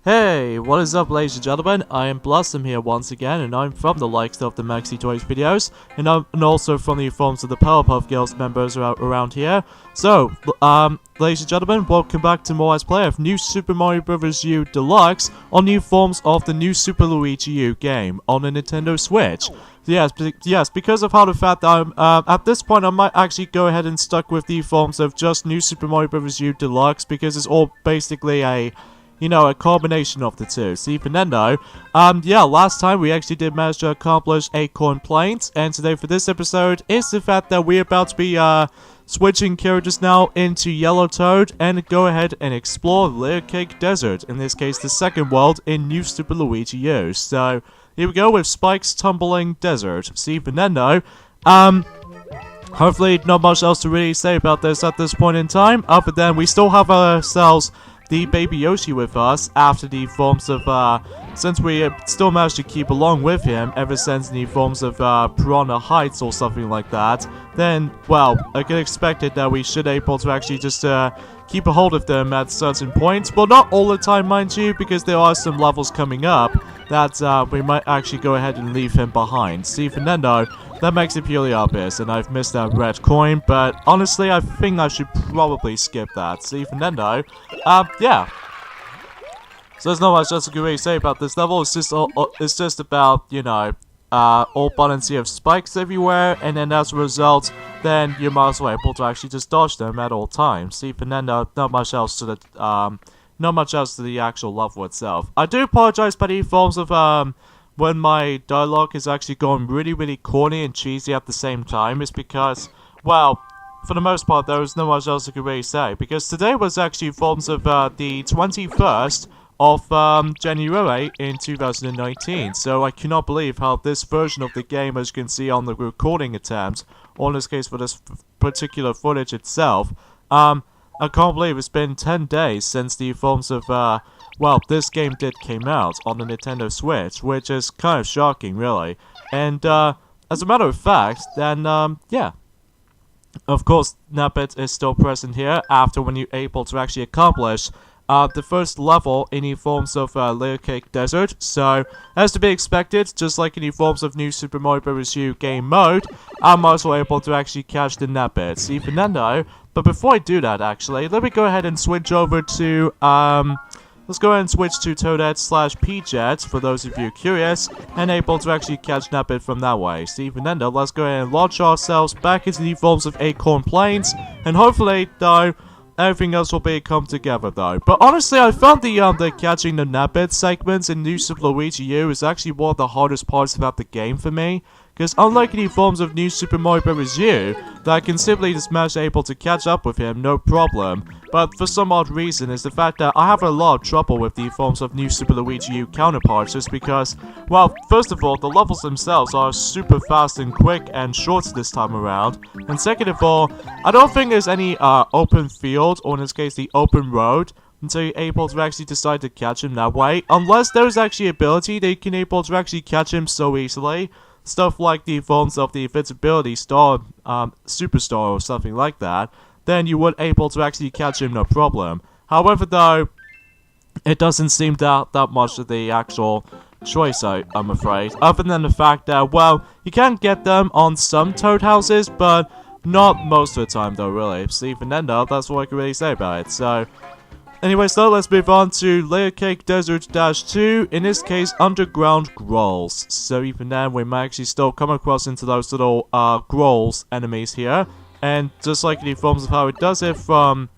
Hey, what is up ladies and gentlemen, I am Blossom here once again, and I'm from the likes of the Maxi Toys videos, and also from the forms of the Powerpuff Girls members around here. So, ladies and gentlemen, welcome back to more Let's Play of New Super Mario Bros. U Deluxe, on new forms of the new Super Luigi U game on the Nintendo Switch. Yes, because of how the fact that I'm, at this point I might actually go ahead and stuck with the forms of just New Super Mario Bros. U Deluxe, because it's all basically a combination of the two. See, Fernando, last time we actually did manage to accomplish Acorn Plains, and today for this episode is the fact that we're about to be, switching characters now into Yellow Toad, and go ahead and explore Layer Cake Desert, in this case the second world in New Super Luigi U. So, here we go with Spike's Tumbling Desert. See, Fernando, hopefully not much else to really say about this at this point in time, other than we still have ourselves the Baby Yoshi with us after the forms of, since we still managed to keep along with him ever since the forms of, Piranha Heights or something like that, then, well, I can expect it that we should be able to actually just, keep a hold of them at certain points. Well, not all the time, mind you, because there are some levels coming up that, we might actually go ahead and leave him behind. See, Fernando, that makes it purely obvious, and I've missed that red coin, but honestly, I think I should probably skip that. See, Fernando, yeah. So there's not much else I can really say about this level. It's just about, you know, all buttons here have spikes everywhere, and then as a result, then you're might as well able to actually just dodge them at all times. See, Fernando, not much else to the actual level itself. I do apologize by the forms of, when my dialogue is actually going really corny and cheesy at the same time, is because, well, for the most part, there is no much else I could really say, because today was actually forms of the 21st of January in 2019, so I cannot believe how this version of the game, as you can see on the recording attempt, or in this case for this particular footage itself, I can't believe it's been 10 days since the forms of, well, this game came out on the Nintendo Switch, which is kind of shocking, really. And, as a matter of fact, then, yeah. Of course, Nabbit is still present here after when you're able to actually accomplish the first level in the forms of Layer Cake Desert. So, as to be expected, just like in the forms of New Super Mario Bros. U game mode, I'm also able to actually catch the Nabbit. See, Fernando, but before I do that, actually, let me go ahead and switch over to, let's go ahead and switch to Toadette/P-Jet, for those of you curious, and able to actually catch Nabbit from that way. See, Fernando, let's go ahead and launch ourselves back into the forms of Acorn Plains, and hopefully, though, everything else will come together, though. But honestly, I found the catching the Nabbit segments in New Super Luigi U is actually one of the hardest parts about the game for me. Because unlike any forms of New Super Mario Bros. U, that I can simply just manage able to catch up with him, no problem. But for some odd reason, is the fact that I have a lot of trouble with the forms of New Super Luigi U counterparts, just because, well, first of all, the levels themselves are super fast and quick and short this time around. And second of all, I don't think there's any open field, or in this case, the open road, until you're able to actually decide to catch him that way. Unless there's actually ability that you can able to actually catch him so easily. Stuff like the forms of the Invincibility Star, Superstar or something like that, then you would able to actually catch him no problem. However, though, it doesn't seem that much of the actual choice, I'm afraid. Other than the fact that, well, you can get them on some Toad houses, but not most of the time, though, really. See, Fernando, that's what I can really say about it. So, anyways, though, let's move on to Layer Cake Desert-2, in this case, Underground Grolls. So even then, we might actually still come across into those little, Grolls enemies here. And just like the forms of how it does it from,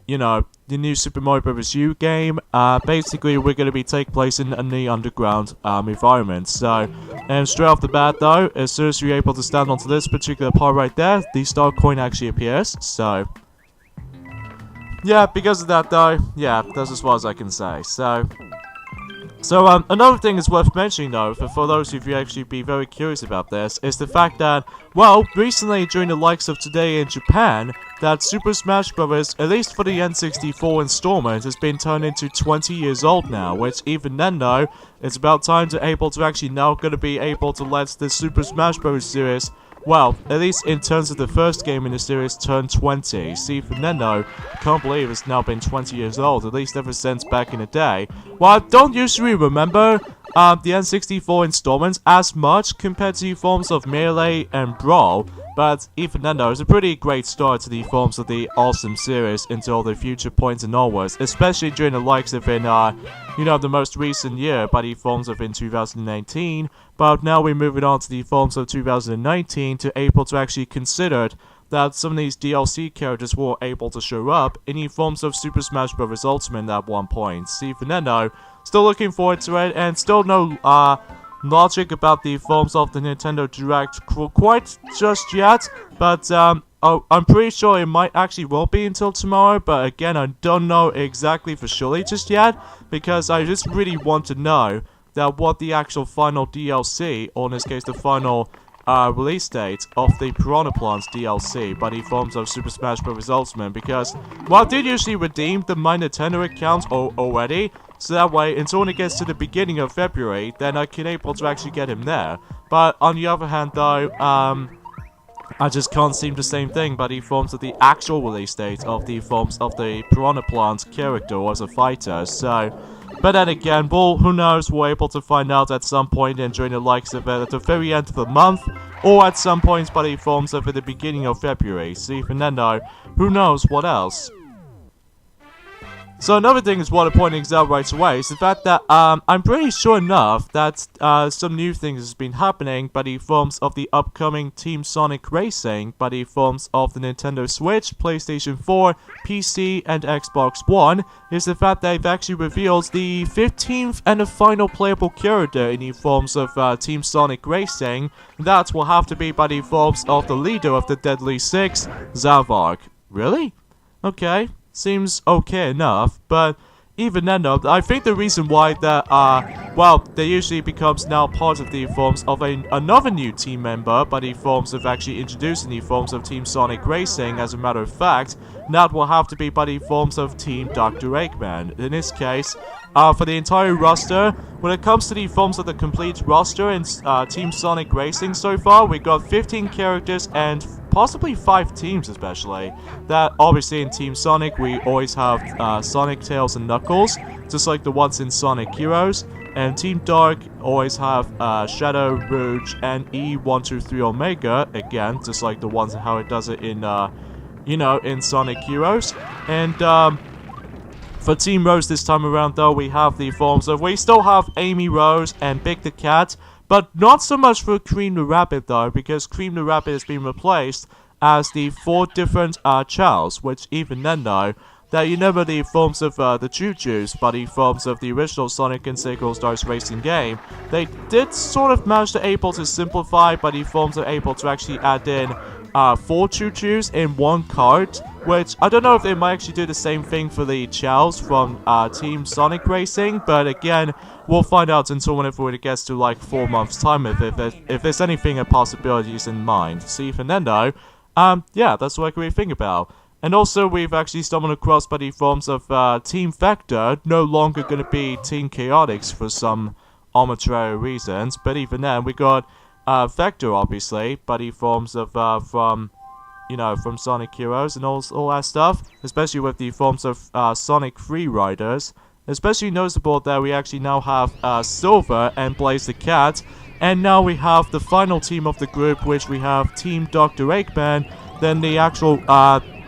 you know, the new Super Mario Bros. U game, basically we're going to be take place in the underground, environment. So, and straight off the bat, though, as soon as you're able to stand onto this particular part right there, the star coin actually appears, so yeah, because of that, though, yeah, that's as far as I can say. So another thing is worth mentioning, though, for those of you actually be very curious about this, is the fact that, well, recently during the likes of today in Japan, that Super Smash Bros., at least for the N64 installment, has been turned into 20 years old now, which even then, though, it's about time to actually now going to be able to let the Super Smash Bros. Series well, at least in terms of the first game in the series, turned 20. See, for Nintendo, I can't believe it's now been 20 years old, at least ever since back in the day. Well, I don't usually remember the N64 installments as much compared to the forms of Melee and Brawl, but even Nintendo is a pretty great start to the forms of the awesome series into all the future points and onwards, especially during the likes of in, the most recent year by the forms of in 2018, but now we're moving on to the forms of 2019 to able to actually consider that some of these DLC characters were able to show up in the forms of Super Smash Bros. Ultimate at one point. See, for Nintendo, still looking forward to it, and still no logic about the forms of the Nintendo Direct quite just yet, but I'm pretty sure it might actually won't be until tomorrow, but again, I don't know exactly for surely just yet, because I just really want to know that what the actual final DLC, or in this case the final release date of the Piranha Plants DLC by the forms of Super Smash Bros. Ultimate, because, well, I did usually redeem the My Nintendo account already, so that way, until when it gets to the beginning of February, then I can able to actually get him there. But on the other hand, though, I just can't seem the same thing by the forms of the actual release date of the forms of the Piranha Plant character as a fighter, so... But then again, well, who knows, we're able to find out at some point and during the likes of it at the very end of the month, or at some points by the forms of at the beginning of February. See, Fernando, who knows what else? So another thing is what I'm pointing out right away is the fact that I'm pretty sure enough that some new things has been happening by the forms of the upcoming Team Sonic Racing, by the forms of the Nintendo Switch, PlayStation 4, PC, and Xbox One, is the fact that they've actually revealed the 15th and the final playable character in the forms of Team Sonic Racing. That will have to be by the forms of the leader of the Deadly Six, Zavok. Really? Okay. Seems okay enough, but even then though, I think the reason why that, well, they usually becomes now part of the forms of another new team member by the forms of actually introducing the forms of Team Sonic Racing, as a matter of fact, that will have to be by the forms of Team Dr. Eggman. In this case, for the entire roster, when it comes to the forms of the complete roster in Team Sonic Racing so far, we got 15 characters and possibly 5 teams especially. That obviously in Team Sonic we always have Sonic, Tails, and Knuckles, just like the ones in Sonic Heroes. And Team Dark always have Shadow, Rouge, and E123 Omega, again, just like the ones how it does it in, in Sonic Heroes. And for Team Rose this time around though, we have the forms of, we still have Amy Rose and Big the Cat, but not so much for Cream the Rabbit though, because Cream the Rabbit has been replaced as the 4 different Chows, which even then though, that you remember the forms of the Choo-Choos, but the forms of the original Sonic and Sega Stars racing game, they did sort of manage to able to simplify, but the forms are able to actually add in 4 Choo-Choos in one cart, which I don't know if they might actually do the same thing for the Chows from Team Sonic Racing, but again, we'll find out until whenever it gets to like 4 months time if there's anything of possibilities in mind. See, Fernando, yeah, that's what we think about. And also, we've actually stumbled across by the forms of Team Vector, no longer going to be Team Chaotix for some arbitrary reasons, but even then, we got Vector, obviously, by the forms of, from Sonic Heroes and all that stuff, especially with the forms of Sonic Free Riders. Especially noticeable that we actually now have Silver and Blaze the Cat, and now we have the final team of the group, which we have Team Dr. Eggman. Then the actual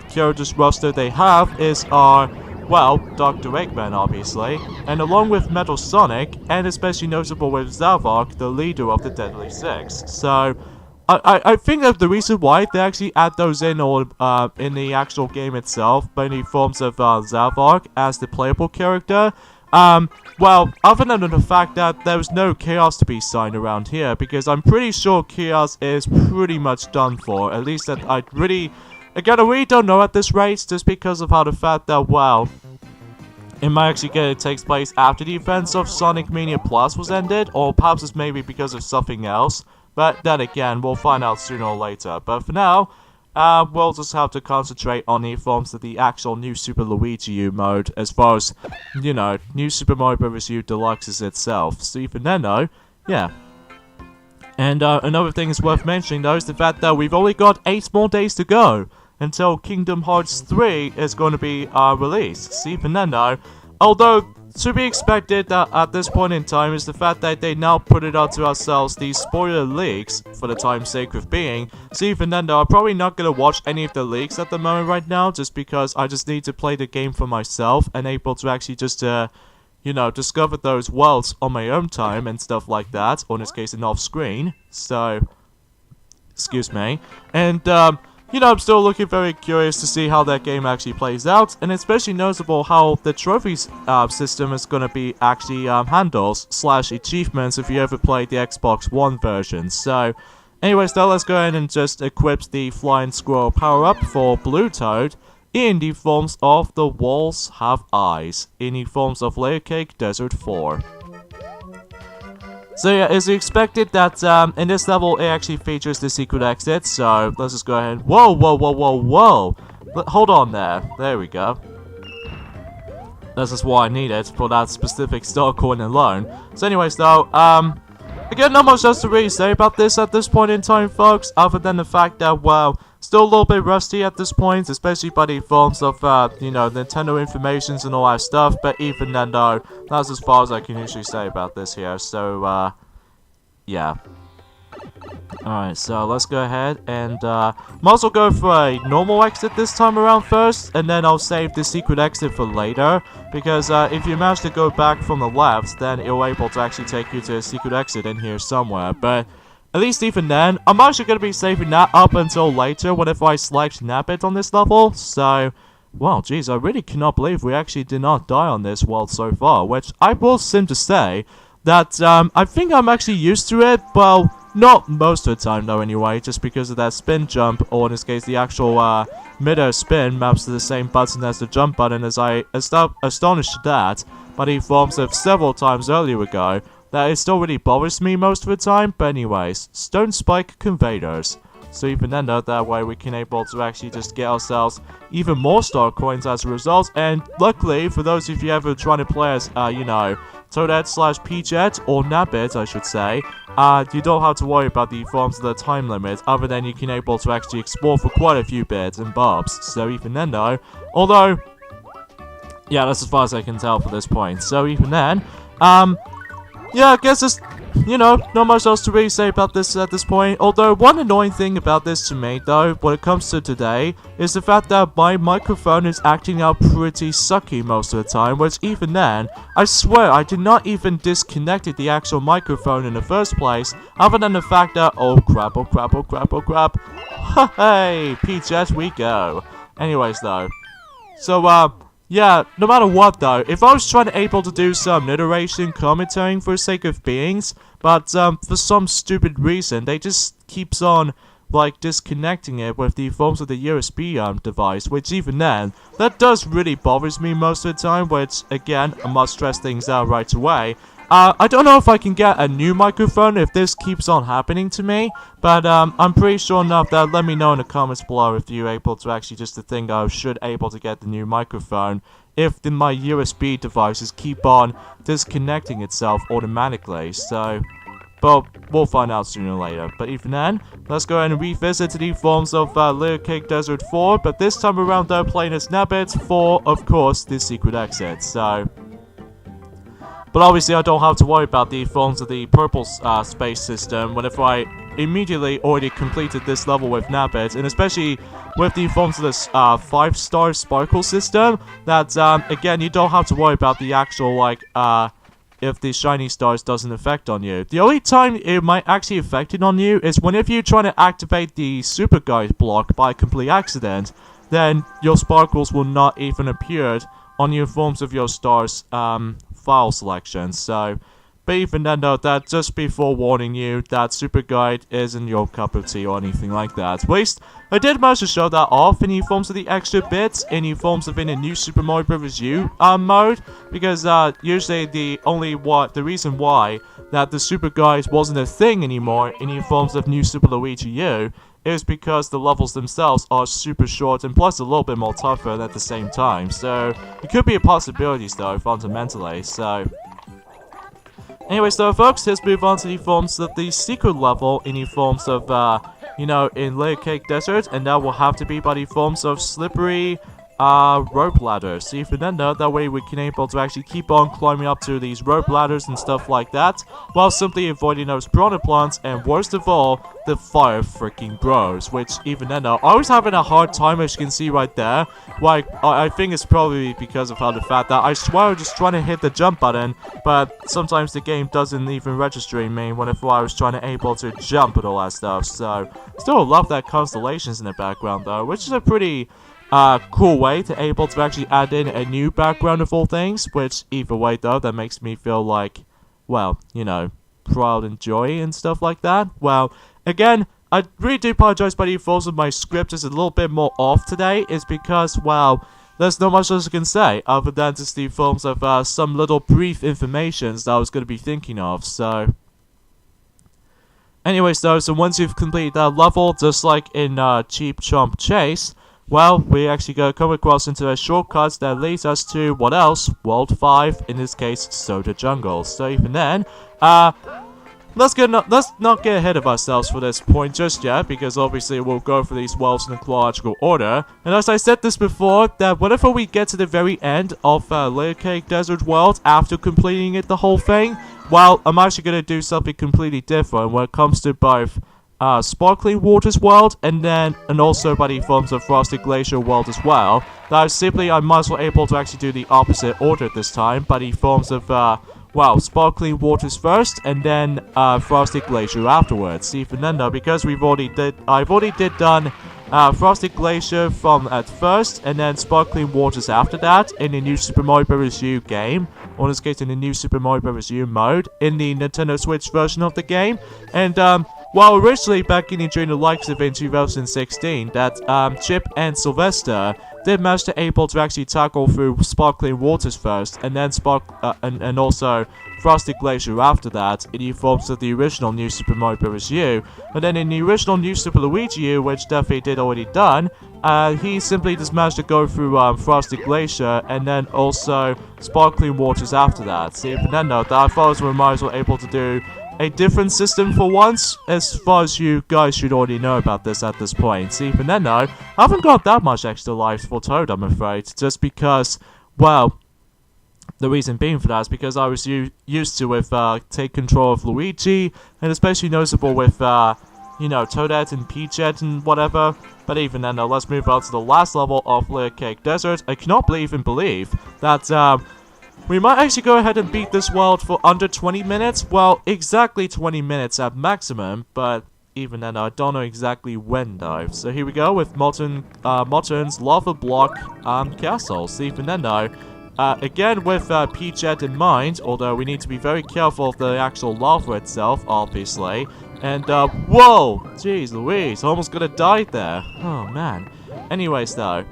characters roster they have is well, Dr. Eggman, obviously, and along with Metal Sonic, and especially notable with Zavok, the leader of the Deadly Six. So, I think that the reason why they actually add those in or in the actual game itself, by the forms of Zavok as the playable character, well, other than the fact that there was no Chaos to be signed around here, because I'm pretty sure Chaos is pretty much done for, at least that I really don't know at this rate, just because of how the fact that, well, it might actually get it takes place after the events of Sonic Mania Plus was ended, or perhaps it's maybe because of something else, but then again, we'll find out sooner or later. But for now, we'll just have to concentrate on the forms of the actual New Super Luigi U mode, as far as, New Super Mario Bros. U Deluxe is itself. So even then though, yeah. And another thing is worth mentioning, though, is the fact that we've only got 8 more days to go until Kingdom Hearts 3 is going to be released. See, even then, though, although to be expected at this point in time is the fact that they now put it out to ourselves these spoiler leaks for the time's sake of being. So even then, though, I'm probably not going to watch any of the leaks at the moment right now, just because I just need to play the game for myself and able to actually just you know, discover those worlds on my own time and stuff like that, or in this case, off screen. So, excuse me. And, you know, I'm still looking very curious to see how that game actually plays out, and especially noticeable how the trophies system is going to be actually handles / achievements if you ever played the Xbox One version. So, anyways, though, let's go ahead and just equip the Flying Squirrel power-up for Blue Toad in the forms of The Walls Have Eyes, in the forms of Layer Cake Desert 4. So yeah, as expected that in this level it actually features the secret exit, so let's just go ahead. Whoa, whoa, whoa, whoa, whoa! Hold on there we go. This is what I needed for that specific star coin alone. So anyways though, again, not much else to really say about this at this point in time, folks, other than the fact that, well, still a little bit rusty at this point, especially by the forms of, you know, Nintendo informations and all that stuff, but even then, though, that's as far as I can usually say about this here, so, yeah. Alright, so let's go ahead and, might as well go for a normal exit this time around first, and then I'll save the secret exit for later, because, if you manage to go back from the left, then it'll able to actually take you to a secret exit in here somewhere, but at least even then, I'm actually going to be saving that up until later whenever I select Nabbit on this level, so, well, geez, I really cannot believe we actually did not die on this world so far, which I will seem to say that, I think I'm actually used to it, well, not most of the time though anyway, just because of that spin jump, or in this case the actual, mid-air spin maps to the same button as the jump button, as I astonished that by the forms of several times earlier ago, that it still really bothers me most of the time, but anyways, Stone Spike Conveyors. So even then though, that way we can able to actually just get ourselves even more star coins as a result, and luckily, for those of you ever trying to play as, you know, Toadette / Peachette, or Nabbit I should say, you don't have to worry about the forms of the time limit, other than you can able to actually explore for quite a few bits and bobs. So even then though, although, yeah, that's as far as I can tell for this point. So even then, yeah, I guess it's, you know, not much else to really say about this at this point. Although, one annoying thing about this to me, though, when it comes to today, is the fact that my microphone is acting out pretty sucky most of the time, which even then, I swear I did not even disconnected the actual microphone in the first place, other than the fact that, oh crap, oh crap, oh crap, oh crap. Hey, Peachette, we go. Anyways, though, so, yeah, no matter what though, if I was trying to able to do some narration commentating for the sake of beings, but for some stupid reason, they just keeps on, like, disconnecting it with the forms of the USB device, which even then, that does really bothers me most of the time, which, again, I must stress things out right away. I don't know if I can get a new microphone if this keeps on happening to me, but I'm pretty sure enough that let me know in the comments below if you're able to actually just to think I should able to get the new microphone if my USB devices keep on disconnecting itself automatically, so, but we'll find out sooner or later. But even then, let's go ahead and revisit the forms of Layer Cake Desert 4, but this time around though playing as Nabbit for, of course, the secret exit, so. But obviously I don't have to worry about the forms of the purple space system whenever I immediately already completed this level with Nabbit, and especially with the forms of this 5-star sparkle system, that again, you don't have to worry about the actual, like, if the shiny stars doesn't affect on you. The only time it might actually affect it on you is whenever you're trying to activate the super guide block by complete accident, then your sparkles will not even appear on your forms of your stars file selection. So, but even then though, that just before warning you that super guide isn't your cup of tea or anything like that. At least I did manage to show that off in the forms of the extra bits, in the forms of in a new Super Mario Bros. U mode, because usually the reason why that the super guide wasn't a thing anymore in the forms of new Super Luigi U is because the levels themselves are super short and plus a little bit more tougher at the same time. So it could be a possibility though, fundamentally. So, Anyways though folks, let's move on to the forms of the secret level in the forms of, in Layer Cake Desert, and that will have to be by the forms of slippery, rope ladders. See if you then know, that way we can able to actually keep on climbing up to these rope ladders and stuff like that, while simply avoiding those piranha plants, and worst of all, the fire freaking bros, which even then though, I was having a hard time, as you can see right there. Like, I think it's probably because of how the fact that I swear I was just trying to hit the jump button, but sometimes the game doesn't even register in me whenever I was trying to able to jump and all that stuff, so still love that constellations in the background though, which is a pretty cool way to able to actually add in a new background of all things, which either way though, that makes me feel like, well, proud and joy and stuff like that. Well, again, I really do apologize by the faults of my script is a little bit more off today, is because, well, there's not much else I can say, other than just the forms of some little brief informations that I was going to be thinking of, so anyways though, so once you've completed that level, just like in Cheap Chomp Chase, well, we actually go come across into a shortcut that leads us to, what else? World 5, in this case, Soda Jungle. So even then, let's not get ahead of ourselves for this point just yet, because obviously we'll go for these worlds in chronological order. And as I said this before, that whenever we get to the very end of Layer Cake Desert World, after completing it the whole thing, well, I'm actually going to do something completely different when it comes to both Sparkling Waters World, and also by the forms of Frosted Glacier World as well. That is simply, I might as well able to actually do the opposite order this time, by the forms of, well, Sparkling Waters first, and then, Frosted Glacier afterwards. Even then though, because I've already done Frosted Glacier from at first, and then Sparkling Waters after that, in the new Super Mario Bros. U game, or in this case in the new Super Mario Bros. U mode, in the Nintendo Switch version of the game, and, well, originally back in during the likes of in 2016, that Chip and Sylvester did manage to able to actually tackle through Sparkling Waters first, and then and also Frosted Glacier after that, in the forms of the original New Super Mario Bros. U. But then in the original New Super Luigi U, which definitely did already done, he simply just managed to go through Frosted Glacier, and then also Sparkling Waters after that. See, but then though, I thought we might as well able to do a different system for once, as far as you guys should already know about this at this point. See, even then though, I haven't got that much extra lives for Toad, I'm afraid, just because, well, the reason being for that is because I was used to with take control of Luigi, and especially noticeable with, Toadette and Peachette and whatever. But even then though, let's move on to the last level of Layer Cake Desert. I cannot even believe that, we might actually go ahead and beat this world for under 20 minutes. Well, exactly 20 minutes at maximum, but even then, I don't know exactly when though. So here we go with Motton's Lava Block Castle. So even then though, again with Peachette in mind, although we need to be very careful of the actual lava itself, obviously. And, whoa! Jeez Louise, almost gonna die there. Oh man. Anyways though,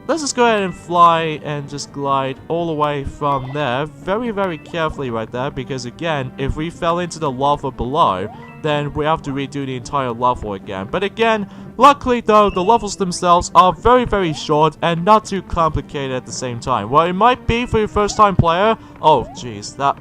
let's just go ahead and fly and just glide all the way from there, very, very carefully right there, because again, if we fell into the lava below, then we have to redo the entire level again. But again, luckily though, the levels themselves are very, very short and not too complicated at the same time. Well, it might be for your first time player. Oh, jeez, that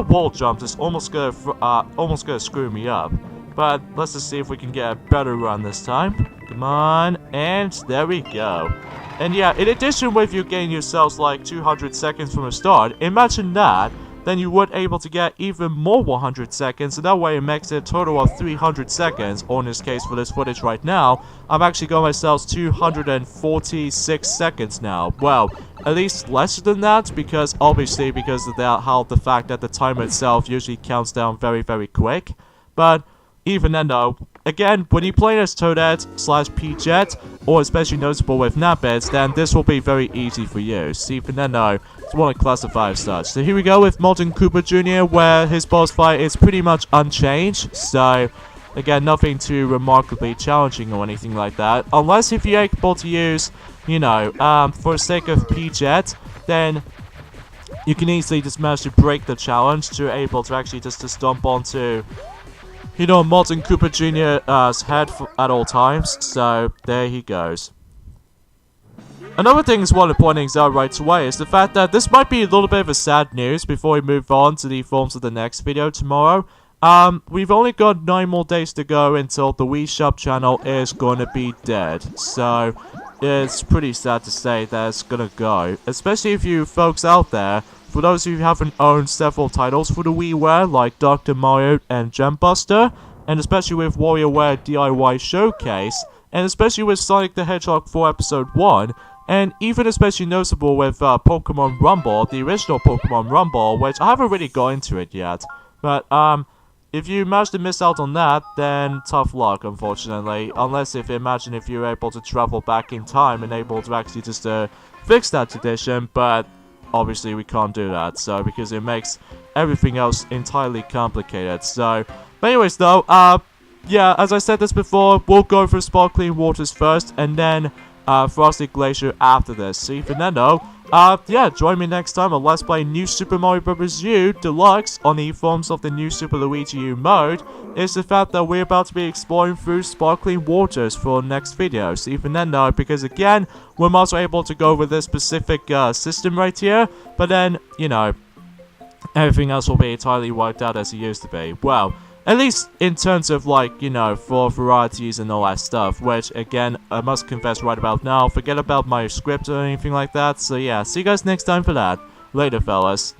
wall jump is almost gonna screw me up. But let's just see if we can get a better run this time. Come on, and there we go. And yeah, in addition with you getting yourselves like 200 seconds from the start, imagine that, then you would able to get even more 100 seconds, and that way it makes it a total of 300 seconds, or in this case for this footage right now, I've actually got myself 246 seconds now. Well, at least less than that, because obviously because of the fact that the timer itself usually counts down very, very quick. But even then though, again, when you play as Toadette / Peachette, or especially noticeable with Nabbits, then this will be very easy for you. See, even then though, it's want to classify as such. So here we go with Molten Koopa Jr., where his boss fight is pretty much unchanged. So, again, nothing too remarkably challenging or anything like that. Unless if you're able to use, for the sake of Peachette, then you can easily just manage to break the challenge to able to actually just to stomp onto Molten Koopa Jr.'s head at all times, so there he goes. Another thing is worth pointing out right away is the fact that this might be a little bit of a sad news before we move on to the forms of the next video tomorrow. We've only got 9 more days to go until the Wii Shop channel is gonna be dead. So, it's pretty sad to say that it's gonna go. Especially if you folks out there, for those of you who haven't owned several titles for the WiiWare, like Dr. Mario and Gem Buster, and especially with WarioWare DIY Showcase, and especially with Sonic the Hedgehog 4 Episode 1, and even especially noticeable with Pokemon Rumble, the original Pokemon Rumble, which I haven't really got into it yet. But, if you manage to miss out on that, then tough luck, unfortunately. Unless if you're able to travel back in time and able to actually just fix that tradition, but obviously we can't do that, so because it makes everything else entirely complicated. So, but anyways though, yeah, as I said this before, we'll go for Sparkling Waters first, and then Frosty Glacier after this. So even then though, yeah, join me next time on Let's Play New Super Mario Bros. U Deluxe on the forms of the New Super Luigi U mode. Is the fact that we're about to be exploring through Sparkling Waters for next video. So even then though, because again, we're also able to go with this specific system right here, but then, you know, everything else will be entirely worked out as it used to be. Well, at least in terms of, like, you know, for varieties and all that stuff, which, again, I must confess right about now, forget about my script or anything like that, so yeah, see you guys next time for that. Later, fellas.